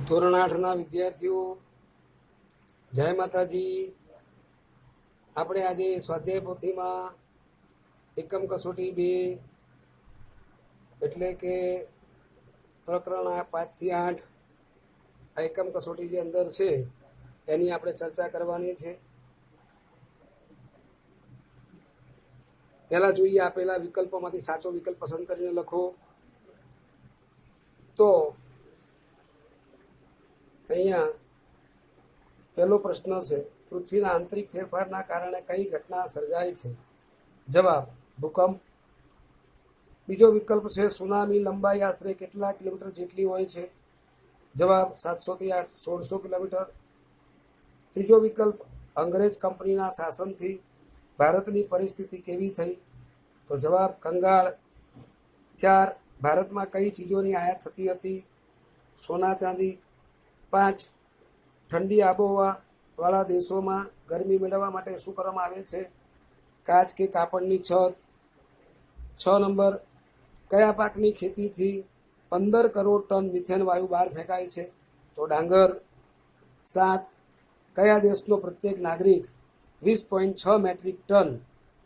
ધોરણ 8ના વિદ્યાર્થીઓ, જય માતાજી. આપણે આજે સ્વાધ્યાય પોથીમાં એકમ કસોટી 2 એટલે કે પ્રકરણ 5 થી 8 આ એકમ કસોટી જે અંદર છે એની આપણે ચર્ચા કરવાની છે. પહેલા જોઈએ આપેલા વિકલ્પોમાંથી સાચો વિકલ્પ પસંદ કરીને લખો. તો અહીંયા પહેલો પ્રશ્ન છે, પૃથ્વીના આંતરિક ફેરફારના કારણે કઈ ઘટના સર્જાય છે? જવાબ, ભૂકંપ. બીજો વિકલ્પ છે, સુનામી લંબાઈ આશરે કેટલા કિલોમીટર જેટલી હોય છે? જવાબ, 700 થી 1600 કિલોમીટર. ત્રીજો વિકલ્પ, અંગ્રેજ કંપનીના શાસનથી ભારતની પરિસ્થિતિ કેવી થઈ? તો જવાબ, કંગાળ. 4, ભારતમાં કઈ ચીજોની આયાત થતી હતી? સોના ચાંદી. 5, ઠંડી આબોહવા વાળા દેશોમાં ગરમી મેળવવા માટે શું કરવામાં આવે છે? કાચ કે કાપડની છત. 6 નંબર, કયા પાકની ખેતીથી 15 કરોડ ટન મિથેન વાયુ બહાર ફેંકાય છે? તો ડાંગર. 7, કયા દેશનો પ્રત્યેક નાગરિક 20.6 મેટ્રિક ટન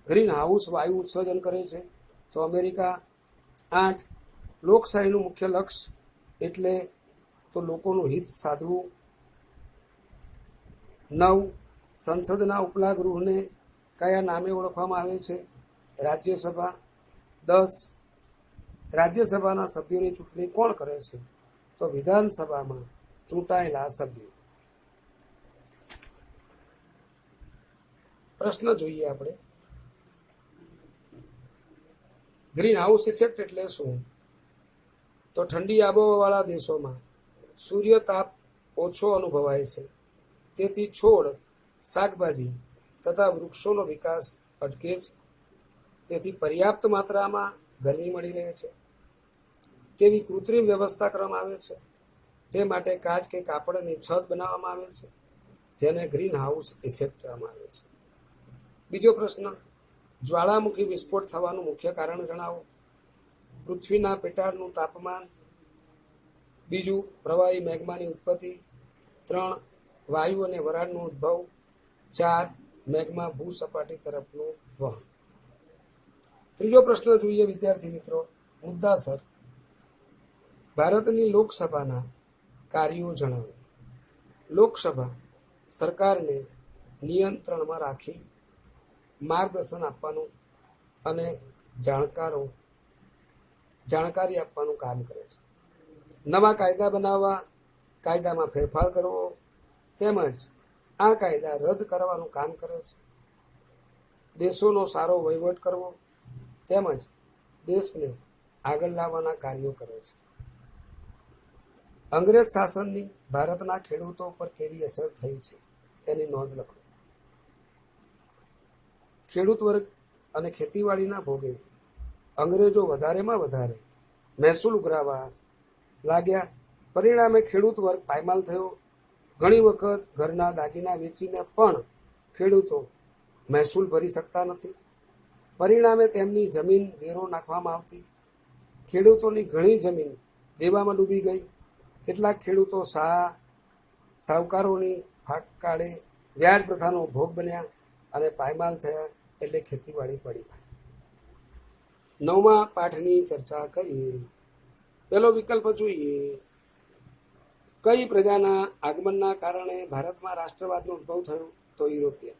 ગ્રીન હાઉસ વાયુ ઉત્સર્જન કરે છે? તો અમેરિકા. 8, લોકશાહીનું મુખ્ય લક્ષ્ય એટલે તો લોકોનું હિત સાધવું. 9, સંસદના ઉપલા ગૃહને કયા નામે ઓળખવામાં આવે છે? રાજ્યસભા. 10, રાજ્યસભાના સભ્યોની ચૂંટણી કોણ કરે છે? તો વિધાનસભામાં ચૂંટાયેલા સભ્યો. પ્રશ્ન જોઈએ આપણે. ગ્રીન હાઉસ ઇફેક્ટ એટલે શું? તો ઠંડી આબોહવાવાળા દેશોમાં સૂર્યતાપ ઓછો અનુભવાય છે, તેથી છોડ, શાકભાજી તથા વૃક્ષોનો વિકાસ અટકે છે. તેથી પર્યાપ્ત માત્રામાં ગરમી મળી રહે છે તેવી કૃત્રિમ વ્યવસ્થા કરવામાં આવે છે. તે માટે કાચ કે કાપડની છત બનાવવામાં આવે છે, જેને ગ્રીન હાઉસ ઇફેક્ટ કહેવામાં આવે છે. બીજો પ્રશ્ન, જ્વાળામુખી વિસ્ફોટ થવાનું મુખ્ય કારણ જણાવો. પૃથ્વીના પેટાળનું તાપમાન. બીજું, પ્રવાહી મેગ્માની ઉત્પત્તિ. 3, વાયુ અને વરાળનો ઉદ્ભવ. 4, મેગ્મા ભૂસપાટી તરફનું વહન. ત્રીજો પ્રશ્ન જોઈએ વિદ્યાર્થી મિત્રો, મુદ્દાસર. ભારતની લોકસભાના કાર્યો જણાવો. લોકસભા સરકારને નિયંત્રણમાં રાખી માર્ગદર્શન આપવાનું અને જાણકારી આપવાનું કામ કરે છે. નવા કાયદા બનાવવા, કાયદામાં ફેરફાર કરવો તેમજ આ કાયદા રદ કરવાનું કામ કરે છે. દેશોનો સારો વહીવટ કરવો તેમજ દેશને આગળ લાવવાના કાર્યો કરે છે. અંગ્રેજ શાસનની ભારતના ખેડૂતો પર કેવી અસર થઈ છે તેની નોંધ લખો. ખેડૂત વર્ગ અને ખેતીવાડીના ભોગે અંગ્રેજો વધારેમાં વધારે મહેસૂલ ઉઘરાવવા લાગ્યા. પરિણામે ખેડૂત વર્ગ પાયમાલ થયો. ઘણી વખત ઘરના દાગીના વેચીને પણ ખેડૂતો મહેસૂલ ભરી શકતા નથી. પરિણામે તેમની જમીન વેરો નાખવામાં આવતી. ખેડૂતોની ઘણી જમીન દેવામાં ડૂબી ગઈ. કેટલાક ખેડૂતો સાહુકારોની ફાંકાળે વ્યાજ પ્રથાનો ભોગ બન્યા અને પાયમાલ થયા, એટલે ખેતીવાડી પડી. 9મા પાઠની ચર્ચા કરીએ. પહેલો વિકલ્પ જોઈએ, કઈ પ્રજાના આગમનના કારણે ભારતમાં રાષ્ટ્રવાદનો ઉદ્ભવ થયો? તો યુરોપિયન.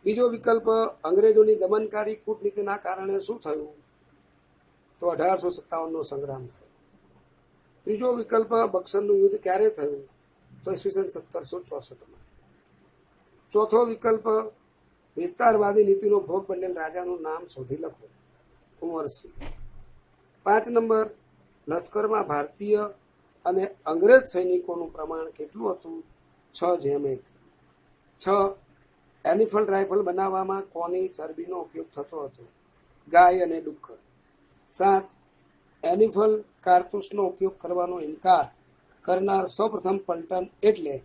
બીજો વિકલ્પ, અંગ્રેજોની દમનકારી કૂટનીતિના કારણે શું થયું? તો 1857નો સંગ્રામ થયો. ત્રીજો વિકલ્પ, બક્સરનું યુદ્ધ ક્યારે થયું? તો ઈસવીસન 1764માં. ચોથો વિકલ્પ, વિસ્તારવાદી નીતિનો ભોગ બનેલ રાજાનું નામ શોધી લખો. કુંવરસિંહ. 5 નંબર, લશ્કરમાં ભારતીય અને અંગ્રેજ સૈનિકોનું પ્રમાણ કેટલું હતું? 6:1. 6, એનિફલ રાઇફલ બનાવવામાં કોની ચરબીનો ઉપયોગ થતો હતો? ગાય અને ડુક્કર. 7, એનિફલ કારતૂસનો ઉપયોગ કરવાનો ઇનકાર કરનાર સૌપ્રથમ પલટન એટલે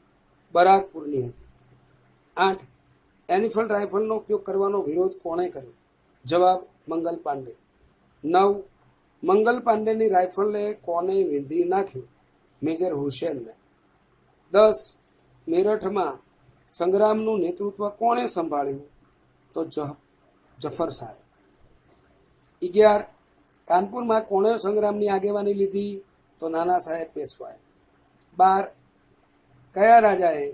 બરાકપુરની હતી. 8, એનિફલ રાઇફલનો ઉપયોગ કરવાનો વિરોધ કોણે કર્યો? જવાબ, મંગલ પાંડે. 9, મંગલ પાંડેની રાઇફલે કોને વીંધી નાખ્યું? મેજર હુસેનને. 10. મેરઠમાં સંગ્રામનું નેતૃત્વ કોણે સંભાળ્યું? તો જફર સાહેબ. 11. કાનપુરમાં કોણે સંગ્રામની આગેવાની લીધી? તો નાના સાહેબ પેશવાએ. 12. કયા રાજાએ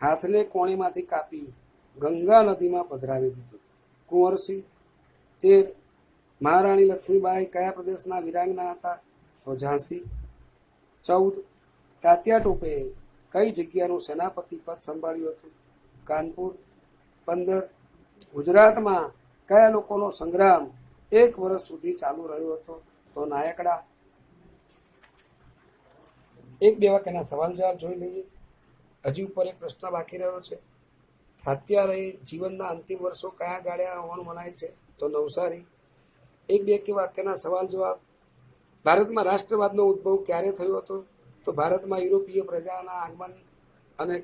હાથને કોણીમાંથી કાપી ગંગા નદીમાં પધરાવી દીધું? કુંવરસિંહ. 13. મહારાણી લક્ષ્મીબાઈ કયા પ્રદેશના વિરાંગના હતા? તો ઝાંસી. 14. તાત્યા ટોપે કઈ જગ્યાનું સેનાપતિ પદ સંભાળ્યું હતું? કાનપુર. 15. ગુજરાતમાં કયા લોકોનો સંગ્રામ 1 વર્ષ સુધી ચાલુ રહ્યો હતો? તો નાયકડા. 1-2 વાક્યના સવાલ જવાબ જોઈ લઈએ. હજી ઉપર એક પ્રશ્ન બાકી રહ્યો છે. અત્યારે જીવનના અંતિમ વર્ષો કયા ગાળ્યા હોવાનું મનાય છે? તો નવસારી. 1-2 વાક્યના સવાલ જવાબ. ભારતમાં રાષ્ટ્રવાદનો ઉદ્ભવ ક્યારે થયો હતો? તો ભારતમાં યુરોપીય પ્રજાના આગમન અને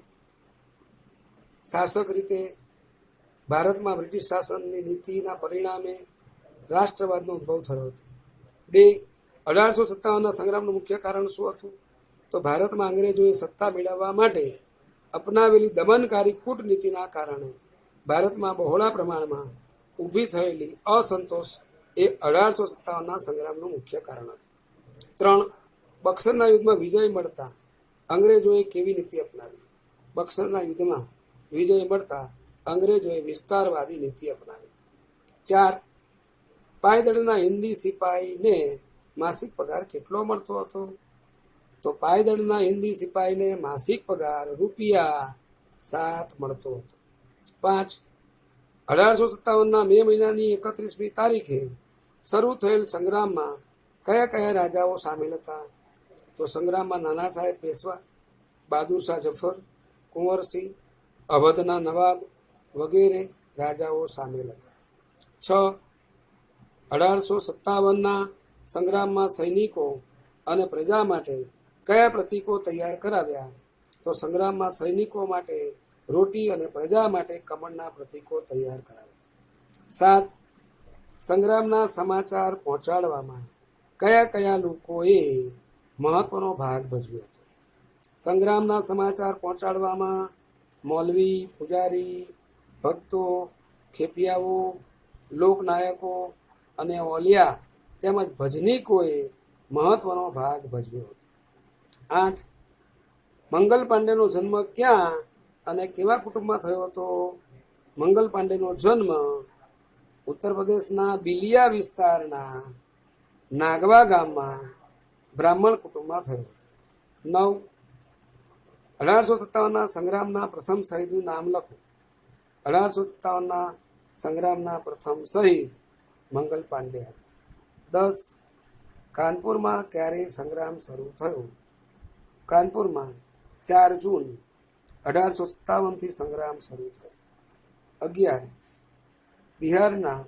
શાસક રીતે ભારતમાં બ્રિટિશ શાસનની નીતિના પરિણામે રાષ્ટ્રવાદનો ઉદ્ભવ થયો હતો. 2. 1857ના સંગ્રામનું મુખ્ય કારણ શું હતું? તો ભારતમાં અંગ્રેજોએ સત્તા મેળવવા માટે અપનાવેલી દમનકારી કૂટનીતિના કારણે ભારતમાં બહોળા પ્રમાણમાં ઊભી થયેલી અસંતોષ એ 1857ના સંગ્રામનું મુખ્ય કારણ હતું. 3. બક્સરના યુદ્ધમાં વિજય મળતા અંગ્રેજોએ કેવી નીતિ અપનાવી? બક્સરના યુદ્ધમાં વિજય મળતા અંગ્રેજોએ વિસ્તારવાદી નીતિ અપનાવી. 4. પાયદળના હિન્દી સિપાહીને માસિક પગાર કેટલો મળતો હતો? તો પાયદળના હિન્દી સિપાહીને માસિક પગાર ₹7 મળતો હતો. 5. 1857ના મે મહિનાની 31મી તારીખે શરૂ થયેલ સંગ્રામમાં કયા કયા રાજાઓ સામેલ હતા? તો સંગ્રામમાં નાના સાહેબ પેશવા, બહાદુર શાહ જફર, કુંવરસિંહ, અવધના નવાબ વગેરે રાજાઓ સામેલ હતા. 6. 1857ના સંગ્રામમાં સૈનિકો અને પ્રજા માટે કયા પ્રતીકો તૈયાર કરાવ્યા? તો સંગ્રામમાં સૈનિકો માટે રોટી અને પ્રજા માટે કમળના પ્રતીકો તૈયાર કરાવ્યા. 7. સંગ્રામના સમાચાર પહોંચાડવામાં કયા કયા લોકોએ મહત્વનો ભાગ ભજવ્યો હતો? સંગ્રામના સમાચાર પહોંચાડવામાં મૌલવી, પૂજારી, ભક્તો, ખેપિયાઓ, લોકનાયકો અને ઓલિયા તેમજ ભજનીકોએ મહત્વનો ભાગ ભજવ્યો હતો. 8. મંગલ પાંડેનો જન્મ ક્યાં અને કેવા કુટુંબમાં થયો હતો? મંગલ પાંડેનો જન્મ ઉત્તર પ્રદેશના બિલિયા વિસ્તારના નાગવા ગામમાં બ્રાહ્મણ કુટુંબમાં થયો હતો. 9. 1857ના સંગ્રામના પ્રથમ શહીદનું નામ લખો. 1857ના સંગ્રામના પ્રથમ શહીદ મંગલ પાંડે હતા. 10. કાનપુરમાં ક્યારે સંગ્રામ શરૂ થયો? કાનપુરમાં 4 જૂન 1857થી સંગ્રામ શરૂ થયો. 11. બિહારના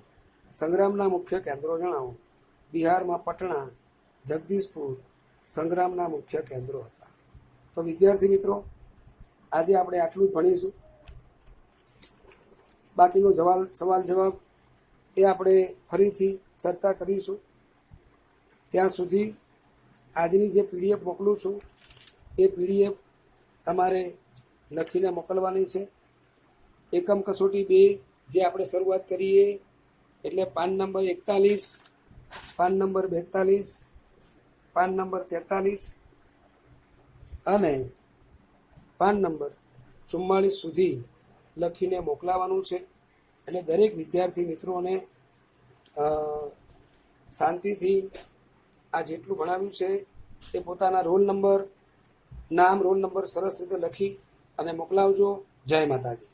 સંગ્રામના મુખ્ય કેન્દ્રો જણાવો. બિહારમાં પટણા, જગદીશપુર સંગ્રામના મુખ્ય કેન્દ્રો હતા. તો વિદ્યાર્થી મિત્રો, આજે આપણે આટલું જ ભણીશું. બાકીનો સવાલ જવાબ એ આપણે ફરીથી ચર્ચા કરીશું. ત્યાં સુધી આજની જે PDF મોકલું છું એ PDF તમારે લખીને મોકલવાની છે. એકમ કસોટી 2 જે આપણે શરૂઆત કરીએ એટલે PAN number 41, PAN number 42, PAN number 43 અને પાન નંબર 44 સુધી લખીને મોકલાવાનું છે. અને દરેક વિદ્યાર્થી મિત્રોને શાંતિથી આ જેટલું ભણાવ્યું છે એ પોતાના રોલ નંબર, નામ, રોલ નંબર સરસ રીતે લખી અને મોકલાવજો. જય માતાજી.